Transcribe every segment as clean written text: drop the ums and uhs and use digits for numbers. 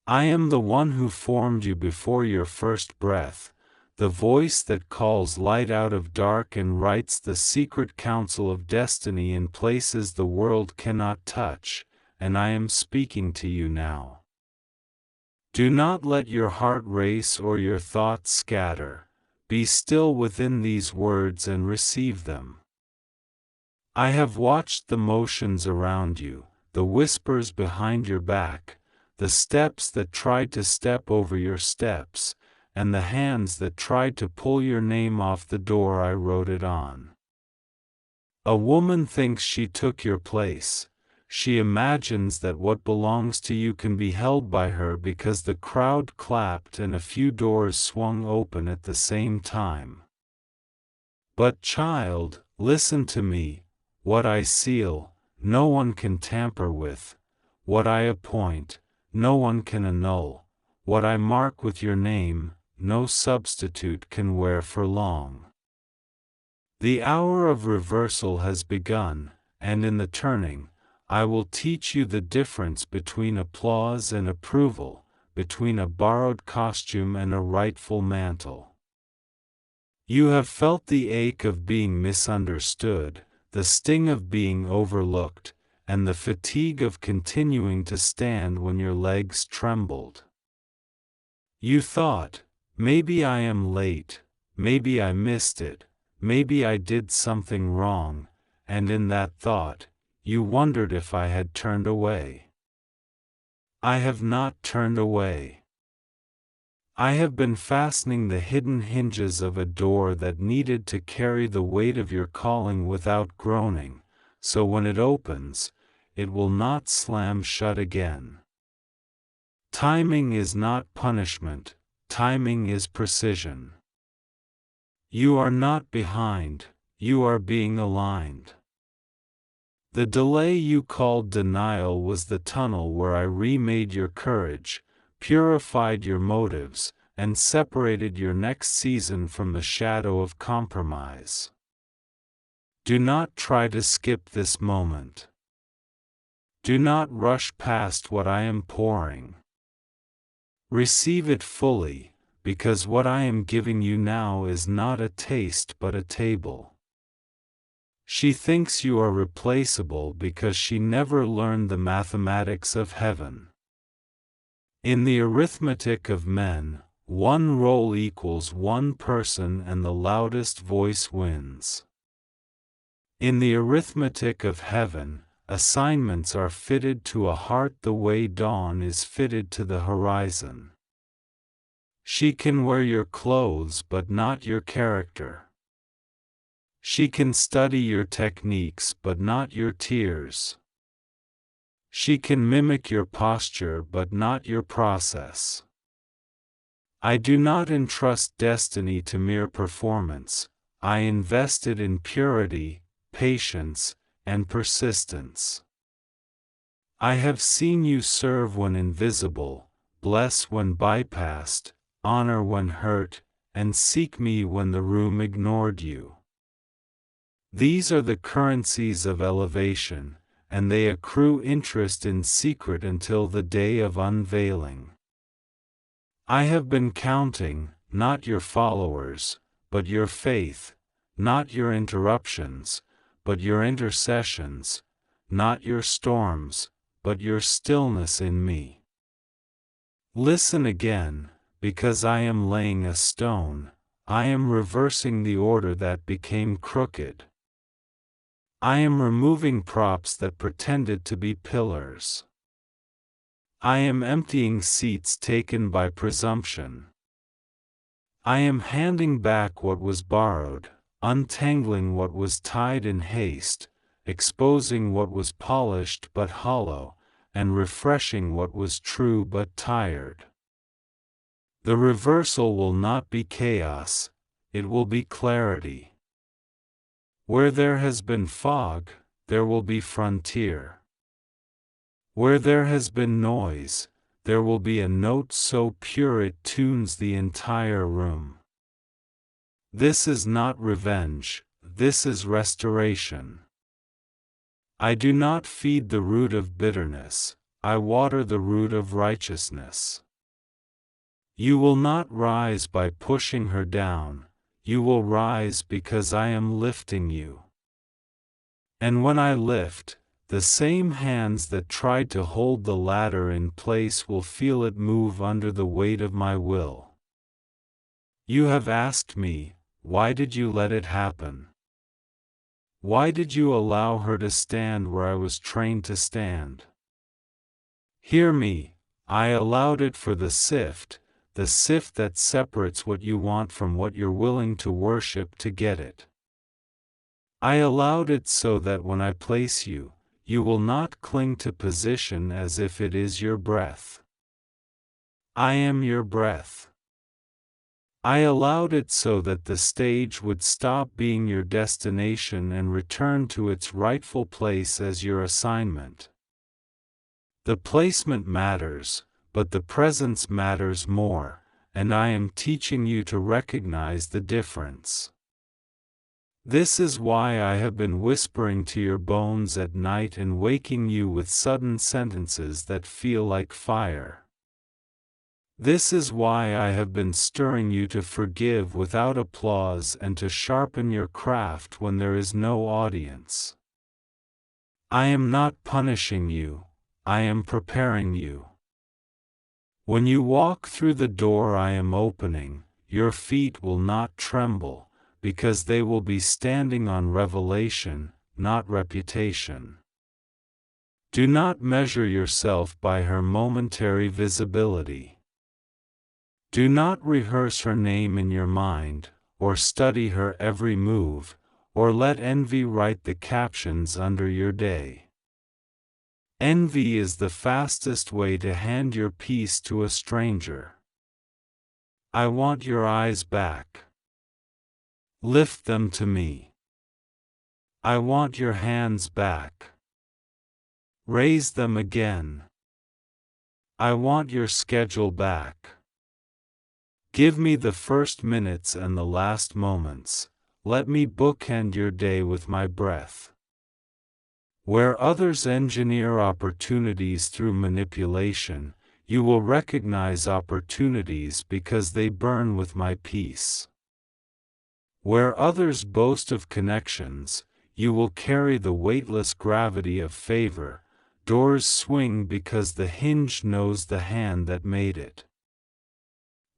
I am the one who formed you before your first breath, the voice that calls light out of dark and writes the secret counsel of destiny in places the world cannot touch, and I am speaking to you now. Do not let your heart race or your thoughts scatter. Be still within these words and receive them. I have watched the motions around you, the whispers behind your back, the steps that tried to step over your steps, and the hands that tried to pull your name off the door I wrote it on. A woman thinks she took your place. She imagines that what belongs to you can be held by her because the crowd clapped and a few doors swung open at the same time. But child, listen to me. What I seal, no one can tamper with. What I appoint, no one can annul. What I mark with your name, no substitute can wear for long. The hour of reversal has begun, and in the turning, I will teach you the difference between applause and approval, between a borrowed costume and a rightful mantle. You have felt the ache of being misunderstood, the sting of being overlooked, and the fatigue of continuing to stand when your legs trembled. You thought, maybe I am late, maybe I missed it, maybe I did something wrong, and in that thought, you wondered if I had turned away. I have not turned away. I have been fastening the hidden hinges of a door that needed to carry the weight of your calling without groaning, so when it opens, it will not slam shut again. Timing is not punishment, timing is precision. You are not behind, you are being aligned. The delay you called denial was the tunnel where I remade your courage, purified your motives, and separated your next season from the shadow of compromise. Do not try to skip this moment. Do not rush past what I am pouring. Receive it fully, because what I am giving you now is not a taste but a table. She thinks you are replaceable because she never learned the mathematics of heaven. In the arithmetic of men, one role equals one person and the loudest voice wins. In the arithmetic of heaven, assignments are fitted to a heart the way dawn is fitted to the horizon. She can wear your clothes but not your character. She can study your techniques but not your tears. She can mimic your posture but not your process. I do not entrust destiny to mere performance. I invest it in purity, patience, and persistence. I have seen you serve when invisible, bless when bypassed, honor when hurt, and seek me when the room ignored you. These are the currencies of elevation, and they accrue interest in secret until the day of unveiling. I have been counting, not your followers, but your faith, not your interruptions, but your intercessions, not your storms, but your stillness in me. Listen again, because I am laying a stone, I am reversing the order that became crooked. I am removing props that pretended to be pillars. I am emptying seats taken by presumption. I am handing back what was borrowed, untangling what was tied in haste, exposing what was polished but hollow, and refreshing what was true but tired. The reversal will not be chaos, it will be clarity. Where there has been fog, there will be frontier. Where there has been noise, there will be a note so pure it tunes the entire room. This is not revenge, this is restoration. I do not feed the root of bitterness, I water the root of righteousness. You will not rise by pushing her down, you will rise because I am lifting you. And when I lift, the same hands that tried to hold the ladder in place will feel it move under the weight of my will. You have asked me, why did you let it happen? Why did you allow her to stand where I was trained to stand? Hear me, I allowed it for the sift that separates what you want from what you're willing to worship to get it. I allowed it so that when I place you, you will not cling to position as if it is your breath. I am your breath. I allowed it so that the stage would stop being your destination and return to its rightful place as your assignment. The placement matters, but the presence matters more, and I am teaching you to recognize the difference. This is why I have been whispering to your bones at night and waking you with sudden sentences that feel like fire. This is why I have been stirring you to forgive without applause and to sharpen your craft when there is no audience. I am not punishing you, I am preparing you. When you walk through the door I am opening, your feet will not tremble, because they will be standing on revelation, not reputation. Do not measure yourself by her momentary visibility. Do not rehearse her name in your mind, or study her every move, or let envy write the captions under your day. Envy is the fastest way to hand your peace to a stranger. I want your eyes back. Lift them to me. I want your hands back. Raise them again. I want your schedule back. Give me the first minutes and the last moments. Let me bookend your day with my breath. Where others engineer opportunities through manipulation, you will recognize opportunities because they burn with my peace. Where others boast of connections, you will carry the weightless gravity of favor. Doors swing because the hinge knows the hand that made it.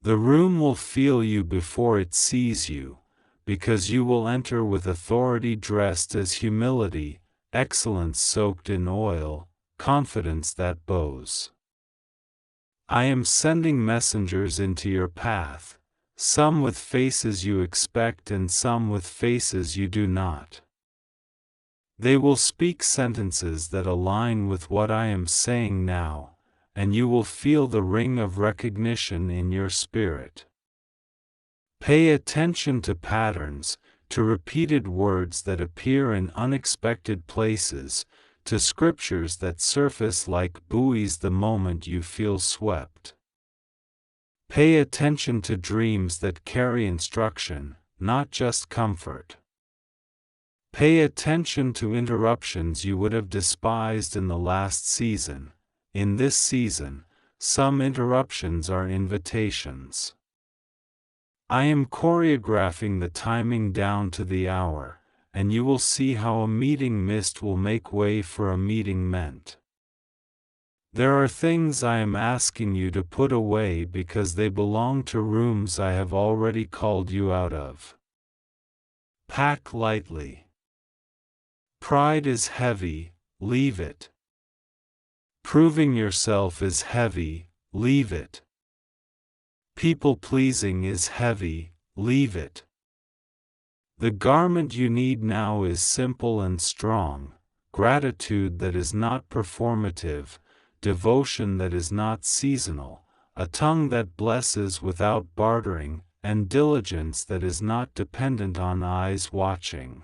The room will feel you before it sees you, because you will enter with authority dressed as humility, excellence soaked in oil, confidence that bows. I am sending messengers into your path, some with faces you expect and some with faces you do not. They will speak sentences that align with what I am saying now, and you will feel the ring of recognition in your spirit. Pay attention to patterns, to repeated words that appear in unexpected places, to scriptures that surface like buoys the moment you feel swept. Pay attention to dreams that carry instruction, not just comfort. Pay attention to interruptions you would have despised in the last season. In this season, some interruptions are invitations. I am choreographing the timing down to the hour, and you will see how a meeting missed will make way for a meeting meant. There are things I am asking you to put away because they belong to rooms I have already called you out of. Pack lightly. Pride is heavy, leave it. Proving yourself is heavy, leave it. People-pleasing is heavy, leave it. The garment you need now is simple and strong, gratitude that is not performative, devotion that is not seasonal, a tongue that blesses without bartering, and diligence that is not dependent on eyes watching.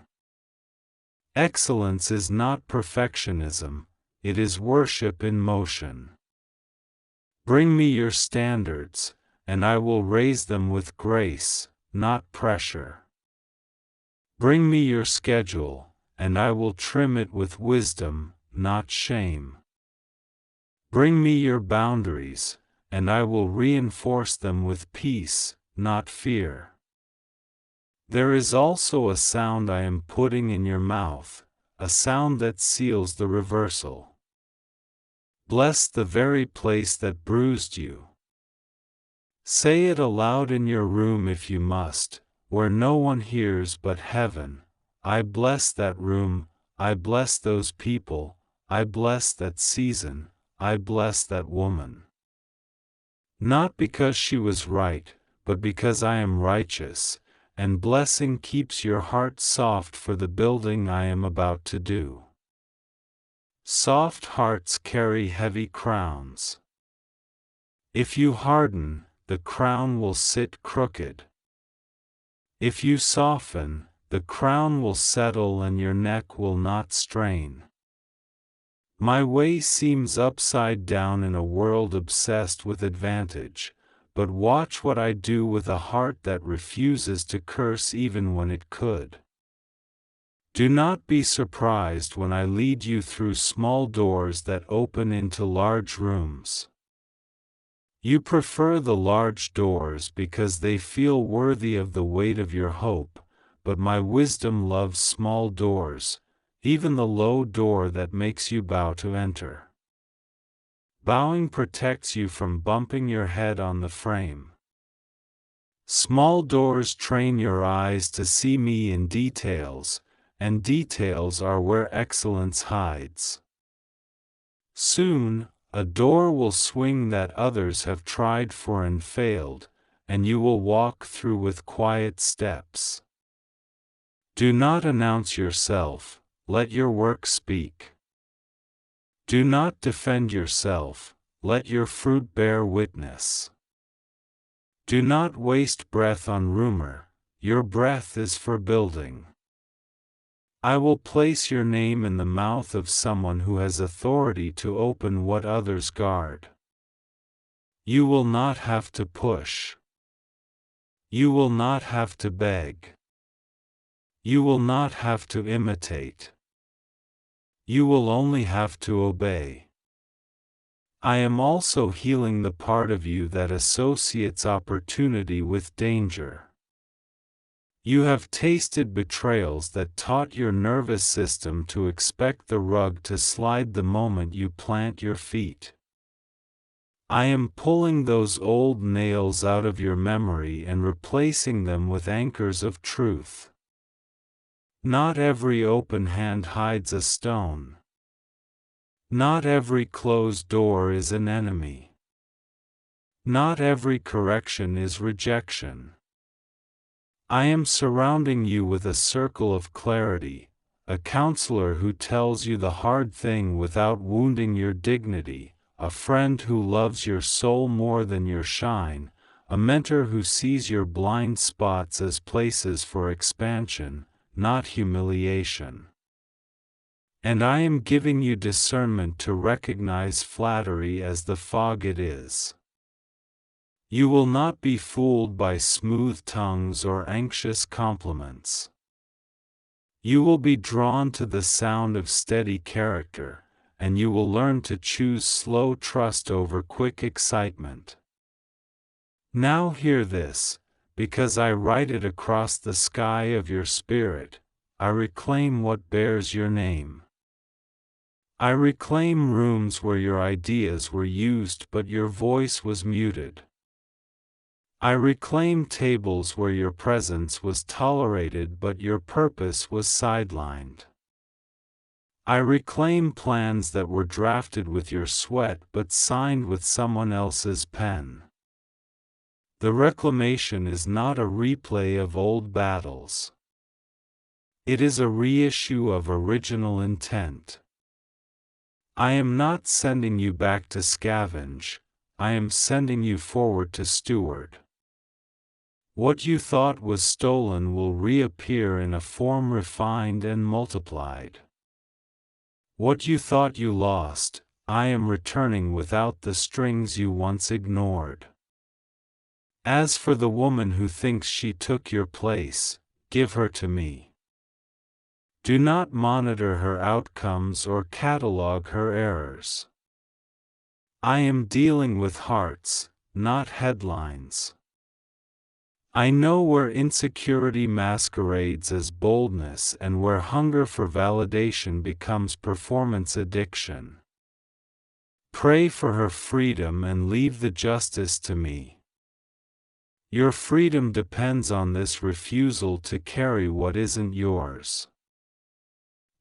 Excellence is not perfectionism, it is worship in motion. Bring me your standards, and I will raise them with grace, not pressure. Bring me your schedule, and I will trim it with wisdom, not shame. Bring me your boundaries, and I will reinforce them with peace, not fear. There is also a sound I am putting in your mouth, a sound that seals the reversal. Bless the very place that bruised you. Say it aloud in your room if you must, where no one hears but heaven. I bless that room, I bless those people, I bless that season, I bless that woman. Not because she was right, but because I am righteous, and blessing keeps your heart soft for the building I am about to do. Soft hearts carry heavy crowns. If you harden, the crown will sit crooked. If you soften, the crown will settle and your neck will not strain. My way seems upside down in a world obsessed with advantage, but watch what I do with a heart that refuses to curse even when it could. Do not be surprised when I lead you through small doors that open into large rooms. You prefer the large doors because they feel worthy of the weight of your hope, but my wisdom loves small doors, even the low door that makes you bow to enter. Bowing protects you from bumping your head on the frame. Small doors train your eyes to see me in details, and details are where excellence hides. Soon, a door will swing that others have tried for and failed, and you will walk through with quiet steps. Do not announce yourself, let your work speak. Do not defend yourself, let your fruit bear witness. Do not waste breath on rumor, your breath is for building. I will place your name in the mouth of someone who has authority to open what others guard. You will not have to push. You will not have to beg. You will not have to imitate. You will only have to obey. I am also healing the part of you that associates opportunity with danger. You have tasted betrayals that taught your nervous system to expect the rug to slide the moment you plant your feet. I am pulling those old nails out of your memory and replacing them with anchors of truth. Not every open hand hides a stone. Not every closed door is an enemy. Not every correction is rejection. I am surrounding you with a circle of clarity, a counselor who tells you the hard thing without wounding your dignity, a friend who loves your soul more than your shine, a mentor who sees your blind spots as places for expansion, not humiliation. And I am giving you discernment to recognize flattery as the fog it is. You will not be fooled by smooth tongues or anxious compliments. You will be drawn to the sound of steady character, and you will learn to choose slow trust over quick excitement. Now hear this, because I write it across the sky of your spirit, I reclaim what bears your name. I reclaim rooms where your ideas were used but your voice was muted. I reclaim tables where your presence was tolerated but your purpose was sidelined. I reclaim plans that were drafted with your sweat but signed with someone else's pen. The reclamation is not a replay of old battles. It is a reissue of original intent. I am not sending you back to scavenge, I am sending you forward to steward. What you thought was stolen will reappear in a form refined and multiplied. What you thought you lost, I am returning without the strings you once ignored. As for the woman who thinks she took your place, give her to me. Do not monitor her outcomes or catalog her errors. I am dealing with hearts, not headlines. I know where insecurity masquerades as boldness and where hunger for validation becomes performance addiction. Pray for her freedom and leave the justice to me. Your freedom depends on this refusal to carry what isn't yours.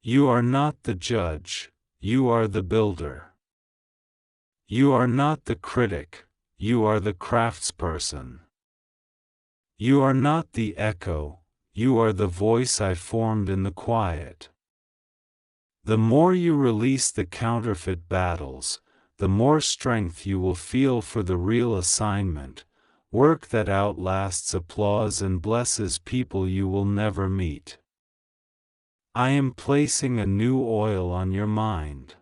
You are not the judge, you are the builder. You are not the critic, you are the craftsperson. You are not the echo, you are the voice I formed in the quiet. The more you release the counterfeit battles, the more strength you will feel for the real assignment, work that outlasts applause and blesses people you will never meet. I am placing a new oil on your mind.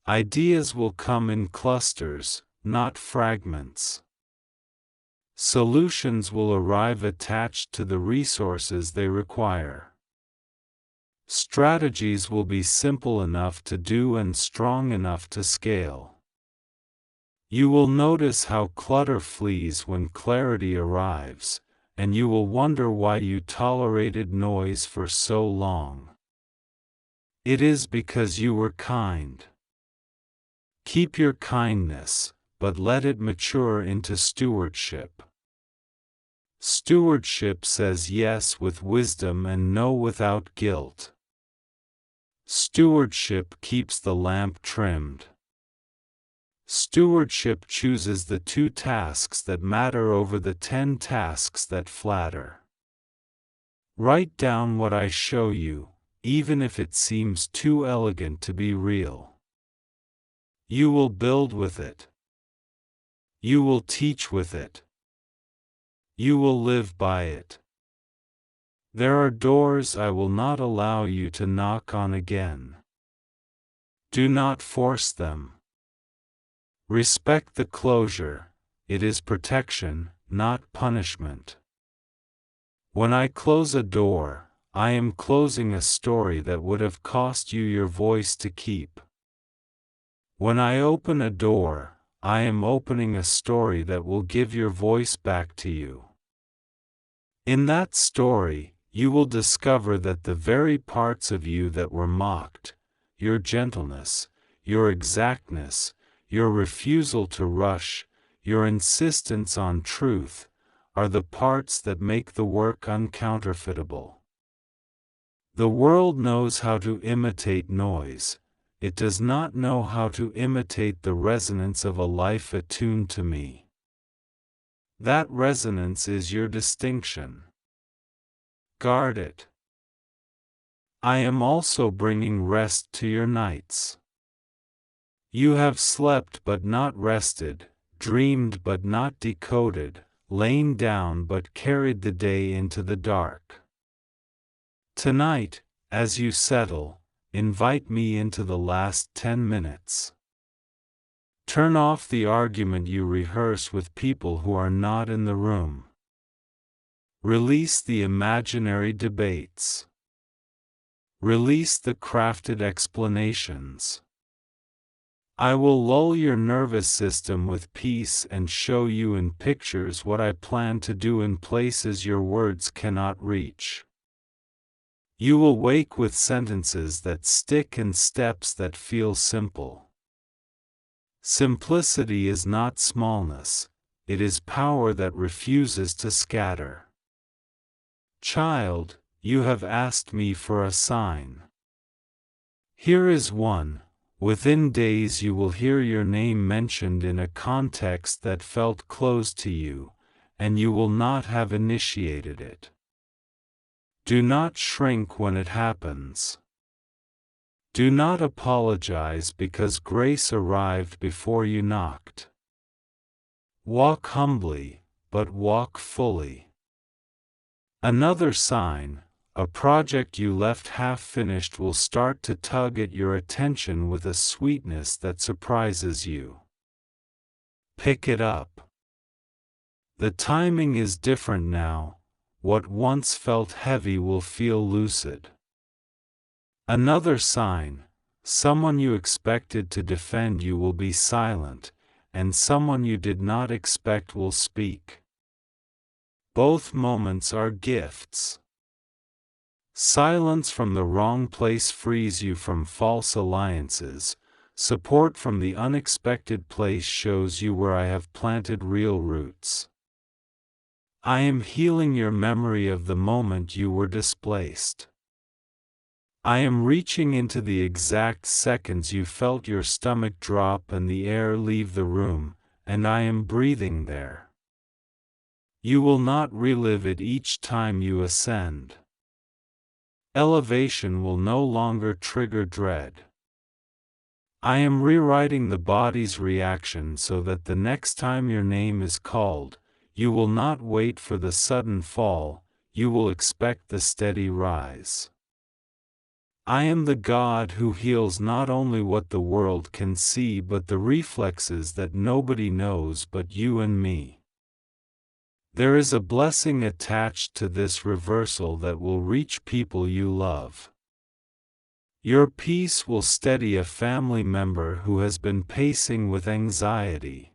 Ideas will come in clusters, not fragments. Solutions will arrive attached to the resources they require. Strategies will be simple enough to do and strong enough to scale. You will notice how clutter flees when clarity arrives, and you will wonder why you tolerated noise for so long. It is because you were kind. Keep your kindness, but let it mature into stewardship. Stewardship says yes with wisdom and no without guilt. Stewardship keeps the lamp trimmed. Stewardship chooses the 2 tasks that matter over the 10 tasks that flatter. Write down what I show you, even if it seems too elegant to be real. You will build with it. You will teach with it. You will live by it. There are doors I will not allow you to knock on again. Do not force them. Respect the closure, it is protection, not punishment. When I close a door, I am closing a story that would have cost you your voice to keep. When I open a door, I am opening a story that will give your voice back to you. In that story, you will discover that the very parts of you that were mocked, your gentleness, your exactness, your refusal to rush, your insistence on truth, are the parts that make the work uncounterfeitable. The world knows how to imitate noise. It does not know how to imitate the resonance of a life attuned to me. That resonance is your distinction. Guard it. I am also bringing rest to your nights. You have slept but not rested, dreamed but not decoded, lain down but carried the day into the dark. Tonight, as you settle, invite me into the last 10 minutes. Turn off the argument you rehearse with people who are not in the room. Release the imaginary debates. Release the crafted explanations. I will lull your nervous system with peace and show you in pictures what I plan to do in places your words cannot reach. You will wake with sentences that stick and steps that feel simple. Simplicity is not smallness, it is power that refuses to scatter. Child, you have asked me for a sign. Here is one. Within days you will hear your name mentioned in a context that felt closed to you, and you will not have initiated it. Do not shrink when it happens. Do not apologize because grace arrived before you knocked. Walk humbly, but walk fully. Another sign, a project you left half-finished will start to tug at your attention with a sweetness that surprises you. Pick it up. The timing is different now. What once felt heavy will feel lucid. Another sign, Someone you expected to defend you will be silent, and someone you did not expect will speak. Both moments are gifts. Silence from the wrong place frees you from false alliances. Support from the unexpected place shows you where I have planted real roots. I am healing your memory of the moment you were displaced. I am reaching into the exact seconds you felt your stomach drop and the air leave the room, and I am breathing there. You will not relive it each time you ascend. Elevation will no longer trigger dread. I am rewriting the body's reaction so that the next time your name is called, you will not wait for the sudden fall, you will expect the steady rise. I am the God who heals not only what the world can see but the reflexes that nobody knows but you and me. There is a blessing attached to this reversal that will reach people you love. Your peace will steady a family member who has been pacing with anxiety.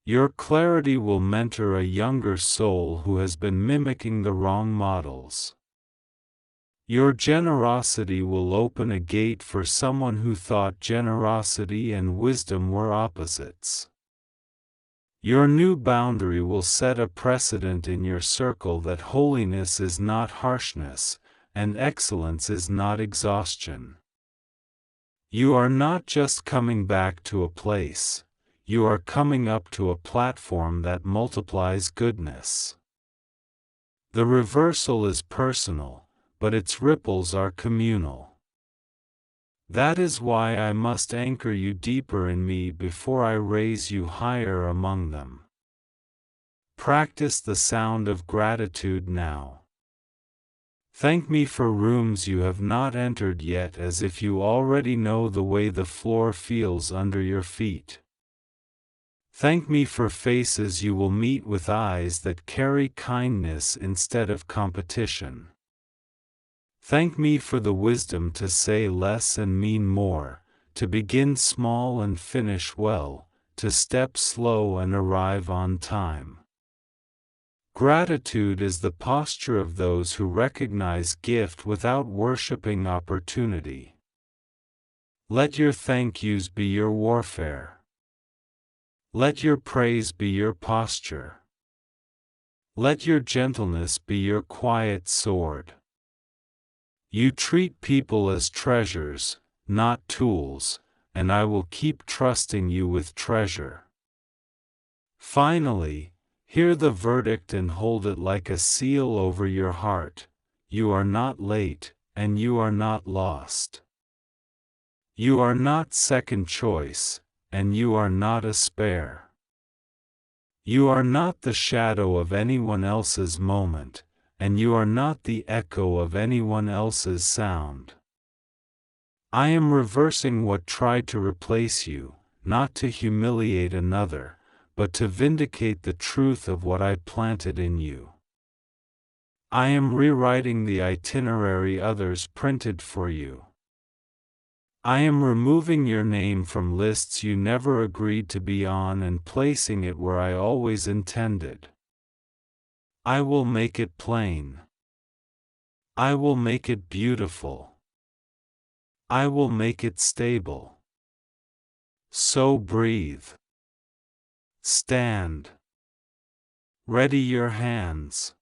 Your clarity will mentor a younger soul who has been mimicking the wrong models. Your generosity will open a gate for someone who thought generosity and wisdom were opposites. Your new boundary will set a precedent in your circle that holiness is not harshness, and excellence is not exhaustion. You are not just coming back to a place, you are coming up to a platform that multiplies goodness. The reversal is personal, but its ripples are communal. That is why I must anchor you deeper in me before I raise you higher among them. Practice the sound of gratitude now. Thank me for rooms you have not entered yet as if you already know the way the floor feels under your feet. Thank me for faces you will meet with eyes that carry kindness instead of competition. Thank me for the wisdom to say less and mean more, to begin small and finish well, to step slow and arrive on time. Gratitude is the posture of those who recognize gift without worshiping opportunity. Let your thank yous be your warfare. Let your praise be your posture. Let your gentleness be your quiet sword. You treat people as treasures, not tools, and I will keep trusting you with treasure. Finally, hear the verdict and hold it like a seal over your heart. You are not late, and you are not lost. You are not second choice, and you are not a spare. You are not the shadow of anyone else's moment, and you are not the echo of anyone else's sound. I am reversing what tried to replace you, not to humiliate another, but to vindicate the truth of what I planted in you. I am rewriting the itinerary others printed for you. I am removing your name from lists you never agreed to be on and placing it where I always intended. I will make it plain. I will make it beautiful. I will make it stable. So breathe. Stand. Ready your hands.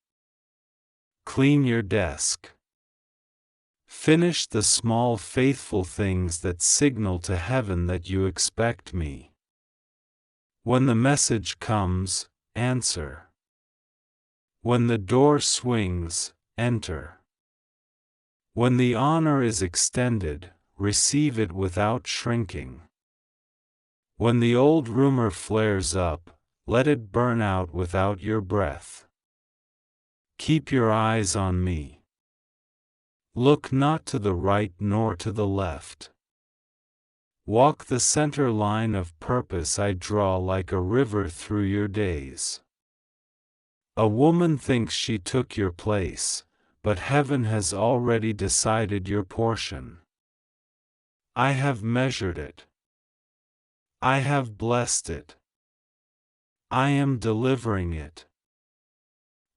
Clean your desk. Finish the small faithful things that signal to heaven that you expect me. When the message comes, answer. When the door swings, enter. When the honor is extended, receive it without shrinking. When the old rumor flares up, let it burn out without your breath. Keep your eyes on me. Look not to the right nor to the left. Walk the center line of purpose I draw like a river through your days. A woman thinks she took your place, but heaven has already decided your portion. I have measured it. I have blessed it. I am delivering it.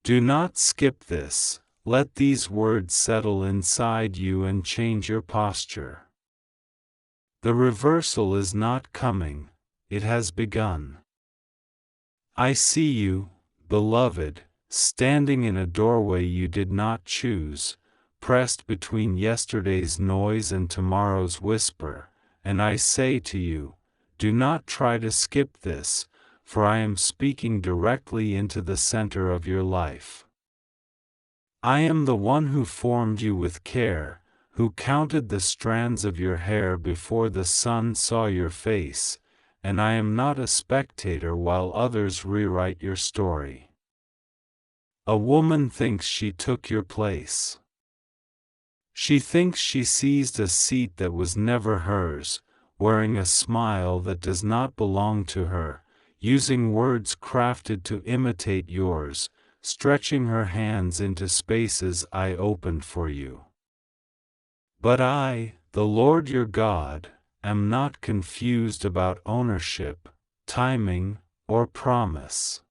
Do not skip this. Let these words settle inside you and change your posture. The reversal is not coming, it has begun. I see you, beloved, standing in a doorway you did not choose, pressed between yesterday's noise and tomorrow's whisper, and I say to you, do not try to skip this, for I am speaking directly into the center of your life. I am the one who formed you with care, who counted the strands of your hair before the sun saw your face, and I am not a spectator while others rewrite your story. A woman thinks she took your place. She thinks she seized a seat that was never hers, wearing a smile that does not belong to her, using words crafted to imitate yours, stretching her hands into spaces I opened for you. But I, the Lord your God, am not confused about ownership, timing, or promise.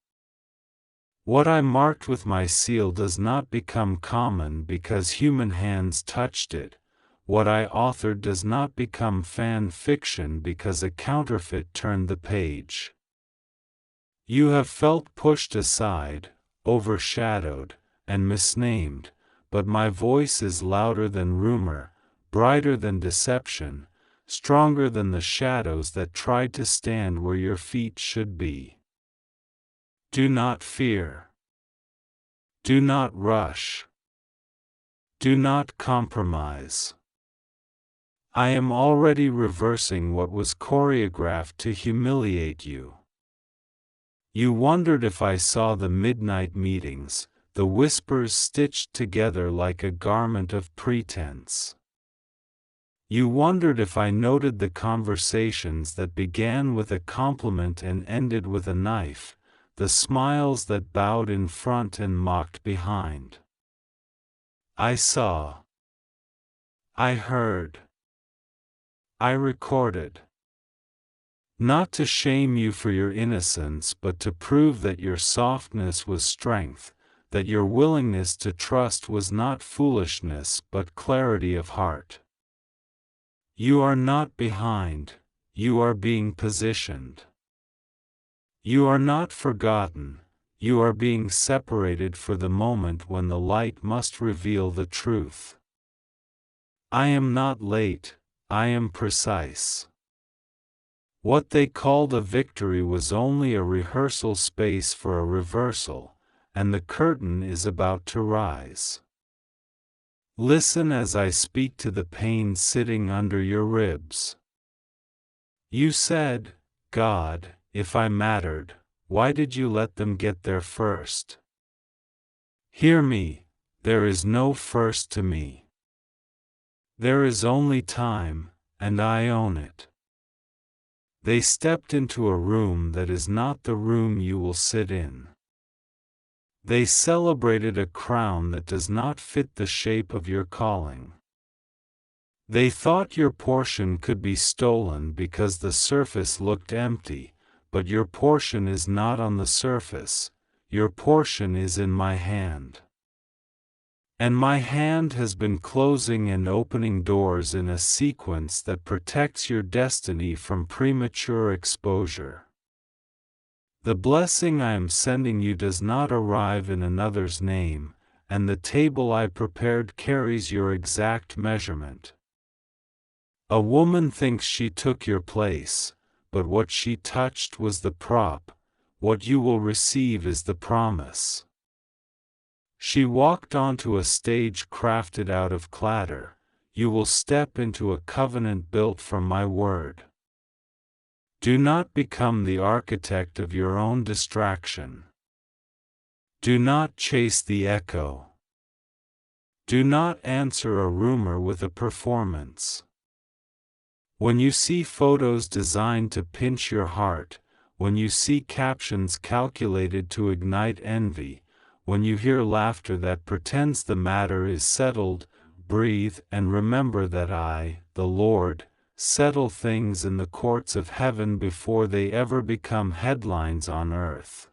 What I marked with my seal does not become common because human hands touched it. What I authored does not become fan fiction because a counterfeit turned the page. You have felt pushed aside, overshadowed, and misnamed, but my voice is louder than rumor, brighter than deception, stronger than the shadows that tried to stand where your feet should be. Do not fear. Do not rush. Do not compromise. I am already reversing what was choreographed to humiliate you. You wondered if I saw the midnight meetings, the whispers stitched together like a garment of pretense. You wondered if I noted the conversations that began with a compliment and ended with a knife, the smiles that bowed in front and mocked behind. I saw. I heard. I recorded. Not to shame you for your innocence but to prove that your softness was strength, that your willingness to trust was not foolishness but clarity of heart. You are not behind, you are being positioned. You are not forgotten, you are being separated for the moment when the light must reveal the truth. I am not late, I am precise. What they called a victory was only a rehearsal space for a reversal, and the curtain is about to rise. Listen as I speak to the pain sitting under your ribs. You said, God, if I mattered, why did you let them get there first? Hear me, there is no first to me. There is only time, and I own it. They stepped into a room that is not the room you will sit in. They celebrated a crown that does not fit the shape of your calling. They thought your portion could be stolen because the surface looked empty, but your portion is not on the surface, your portion is in my hand. And my hand has been closing and opening doors in a sequence that protects your destiny from premature exposure. The blessing I am sending you does not arrive in another's name, and the table I prepared carries your exact measurement. A woman thinks she took your place, but what she touched was the prop, what you will receive is the promise. She walked onto a stage crafted out of clatter, you will step into a covenant built from my word. Do not become the architect of your own distraction. Do not chase the echo. Do not answer a rumor with a performance. When you see photos designed to pinch your heart, when you see captions calculated to ignite envy, when you hear laughter that pretends the matter is settled, breathe and remember that I, the Lord, settle things in the courts of heaven before they ever become headlines on earth.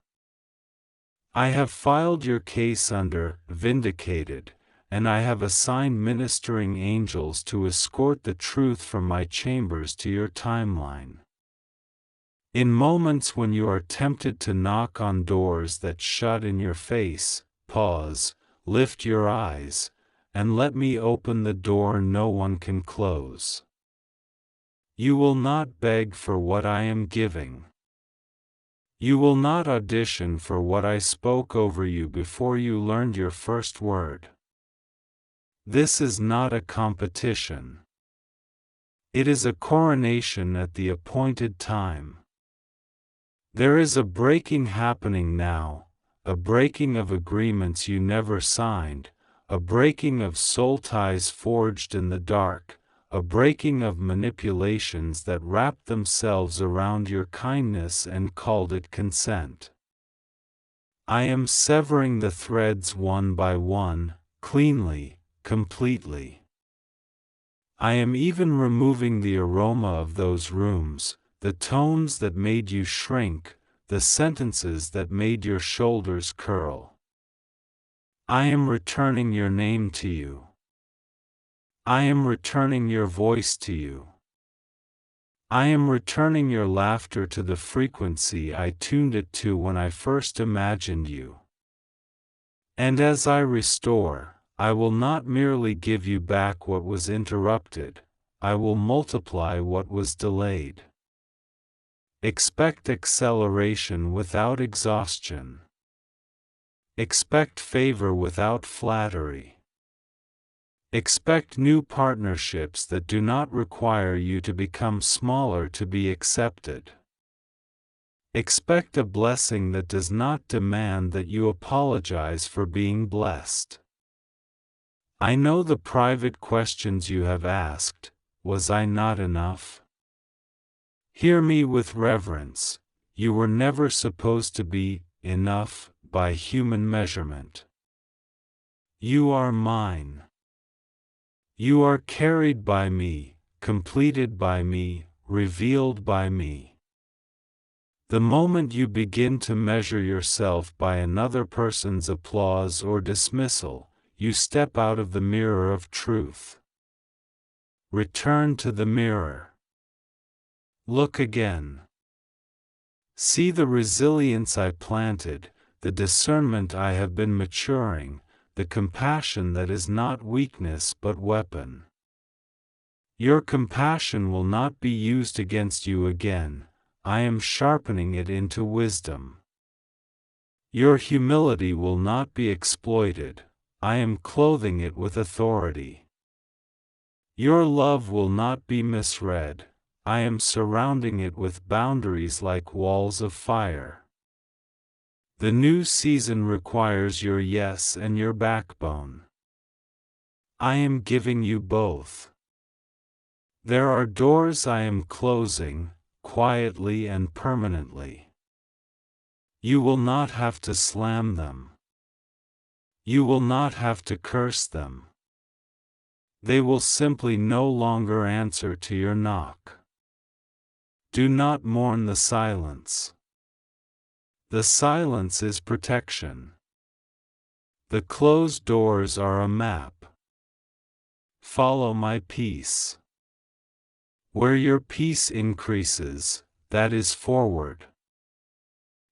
I have filed your case under vindicated, and I have assigned ministering angels to escort the truth from my chambers to your timeline. In moments when you are tempted to knock on doors that shut in your face, pause, lift your eyes, and let me open the door no one can close. You will not beg for what I am giving. You will not audition for what I spoke over you before you learned your first word. This is not a competition. It is a coronation at the appointed time. There is a breaking happening now, a breaking of agreements you never signed, a breaking of soul ties forged in the dark, a breaking of manipulations that wrapped themselves around your kindness and called it consent. I am severing the threads one by one, cleanly, completely. I am even removing the aroma of those rooms, the tones that made you shrink, the sentences that made your shoulders curl. I am returning your name to you. I am returning your voice to you. I am returning your laughter to the frequency I tuned it to when I first imagined you. And as I restore, I will not merely give you back what was interrupted, I will multiply what was delayed. Expect acceleration without exhaustion. Expect favor without flattery. Expect new partnerships that do not require you to become smaller to be accepted. Expect a blessing that does not demand that you apologize for being blessed. I know the private questions you have asked. Was I not enough? Hear me with reverence. You were never supposed to be enough by human measurement. You are mine. You are carried by me, completed by me, revealed by me. The moment you begin to measure yourself by another person's applause or dismissal, you step out of the mirror of truth. Return to the mirror. Look again. See the resilience I planted, the discernment I have been maturing, the compassion that is not weakness but weapon. Your compassion will not be used against you again, I am sharpening it into wisdom. Your humility will not be exploited, I am clothing it with authority. Your love will not be misread, I am surrounding it with boundaries like walls of fire. The new season requires your yes and your backbone. I am giving you both. There are doors I am closing, quietly and permanently. You will not have to slam them. You will not have to curse them. They will simply no longer answer to your knock. Do not mourn the silence. The silence is protection. The closed doors are a map. Follow my peace. Where your peace increases, that is forward.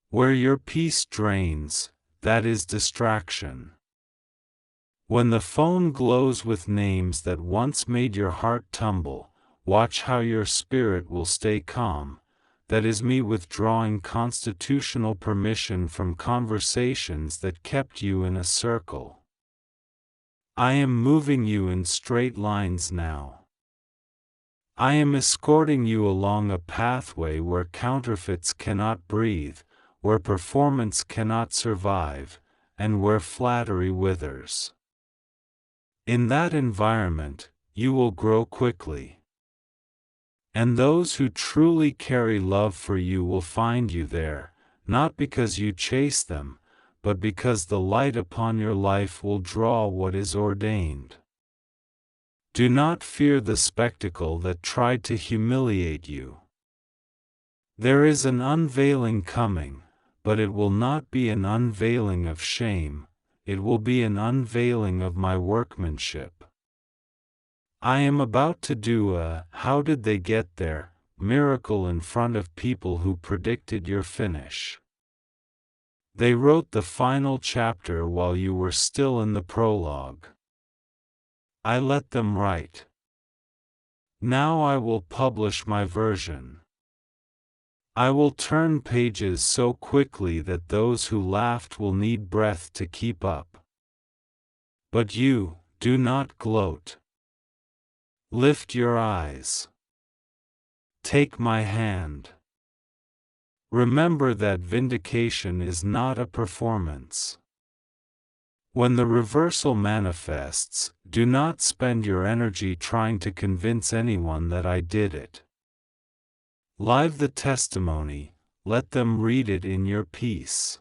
Where your peace drains, that is distraction. When the phone glows with names that once made your heart tumble, watch how your spirit will stay calm. That is me withdrawing constitutional permission from conversations that kept you in a circle. I am moving you in straight lines now. I am escorting you along a pathway where counterfeits cannot breathe, where performance cannot survive, and where flattery withers. In that environment, you will grow quickly. And those who truly carry love for you will find you there, not because you chase them, but because the light upon your life will draw what is ordained. Do not fear the spectacle that tried to humiliate you. There is an unveiling coming, but it will not be an unveiling of shame, it will be an unveiling of my workmanship. I am about to do a "how did they get there" miracle in front of people who predicted your finish. They wrote the final chapter while you were still in the prologue. I let them write. Now I will publish my version. I will turn pages so quickly that those who laughed will need breath to keep up. But you, do not gloat. Lift your eyes. Take my hand. Remember that vindication is not a performance. When the reversal manifests, do not spend your energy trying to convince anyone that I did it. Live the testimony, let them read it in your peace.